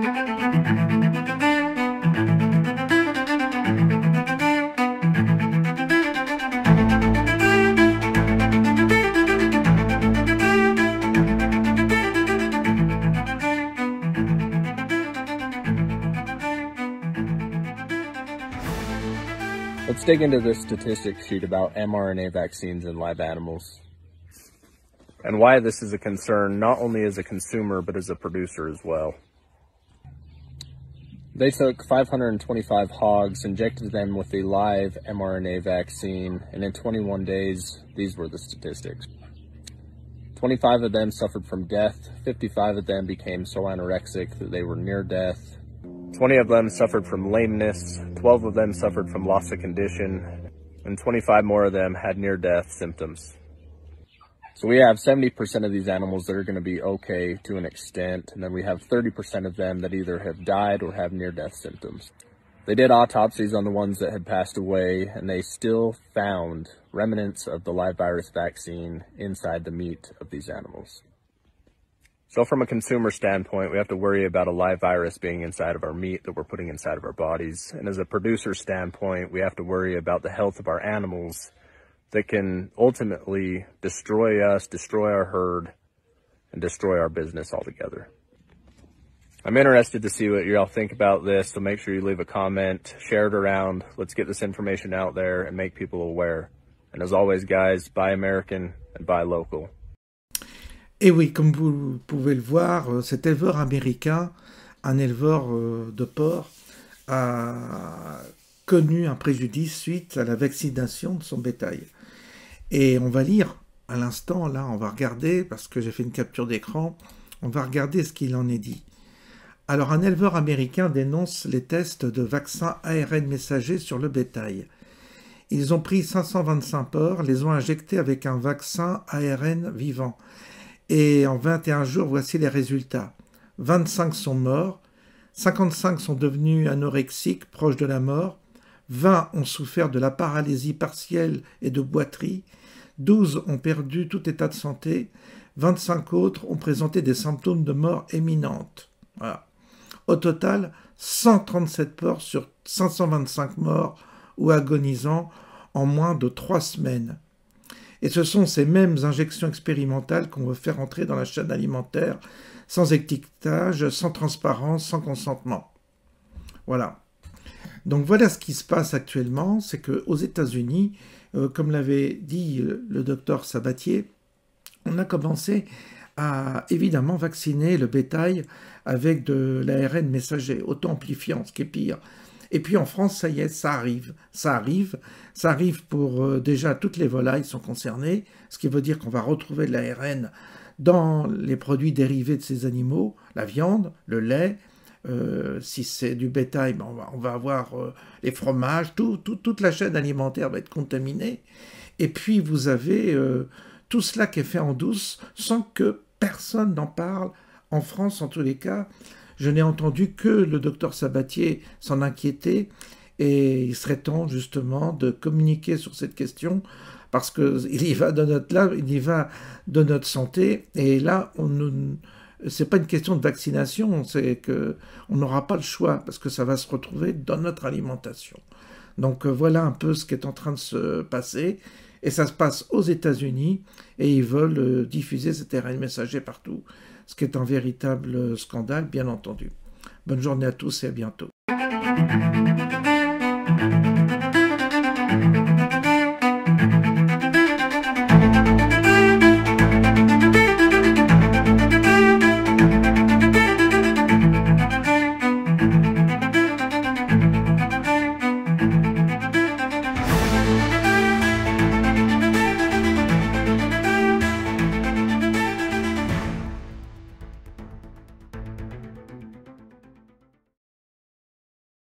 Let's dig into this statistics sheet about mRNA vaccines in live animals and why this is a concern not only as a consumer but as a producer as well. They took 525 hogs, injected them with a live mRNA vaccine, and in 21 days, these were the statistics. 25 of them suffered from death, 55 of them became so anorexic that they were near death, 20 of them suffered from lameness, 12 of them suffered from loss of condition, and 25 more of them had near-death symptoms. So we have 70% of these animals that are going to be okay to an extent, and then we have 30% of them that either have died or have near-death symptoms. They did autopsies on the ones that had passed away, and they still found remnants of the live virus vaccine inside the meat of these animals. So from a consumer standpoint, we have to worry about a live virus being inside of our meat that we're putting inside of our bodies. And as a producer standpoint, we have to worry about the health of our animals that can ultimately destroy us, destroy our herd, and destroy our business altogether. I'm interested to see what y'all think about this, so make sure you leave a comment, share it around. Let's get this information out there and make people aware. And as always, guys, buy American and buy local. Et oui, comme vous pouvez le voir, cet éleveur américain, un éleveur de porc, a connu un préjudice suite à la vaccination de son bétail. Et on va lire à l'instant, là, on va regarder, parce que j'ai fait une capture d'écran, on va regarder ce qu'il en est dit. Alors, un éleveur américain dénonce les tests de vaccins ARN messager sur le bétail. Ils ont pris 525 porcs, les ont injectés avec un vaccin ARN vivant. Et en 21 jours, voici les résultats. 25 sont morts, 55 sont devenus anorexiques, proches de la mort, 20 ont souffert de la paralysie partielle et de boiterie, 12 ont perdu tout état de santé, 25 autres ont présenté des symptômes de mort imminente. Voilà. Au total, 137 porcs sur 525 morts ou agonisants en moins de 3 semaines. Et ce sont ces mêmes injections expérimentales qu'on veut faire entrer dans la chaîne alimentaire, sans étiquetage, sans transparence, sans consentement. Voilà. Donc voilà ce qui se passe actuellement, c'est qu'aux États-Unis, comme l'avait dit le docteur Sabatier, on a commencé à évidemment vacciner le bétail avec de l'ARN messager, auto-amplifiant, ce qui est pire. Et puis en France, ça y est, ça arrive pour déjà toutes les volailles sont concernées, ce qui veut dire qu'on va retrouver de l'ARN dans les produits dérivés de ces animaux, la viande, le lait, si c'est du bétail, ben on va avoir les fromages, toute la chaîne alimentaire va être contaminée. Et puis vous avez tout cela qui est fait en douce sans que personne n'en parle, en France en tous les cas. Je n'ai entendu que le docteur Sabatier s'en inquiéter et il serait temps justement de communiquer sur cette question parce qu'il y va de notre santé et là, c'est pas une question de vaccination, c'est qu'on n'aura pas le choix parce que ça va se retrouver dans notre alimentation. Donc voilà un peu ce qui est en train de se passer et ça se passe aux États-Unis et ils veulent diffuser cet ARN messager partout. Ce qui est un véritable scandale, bien entendu. Bonne journée à tous et à bientôt.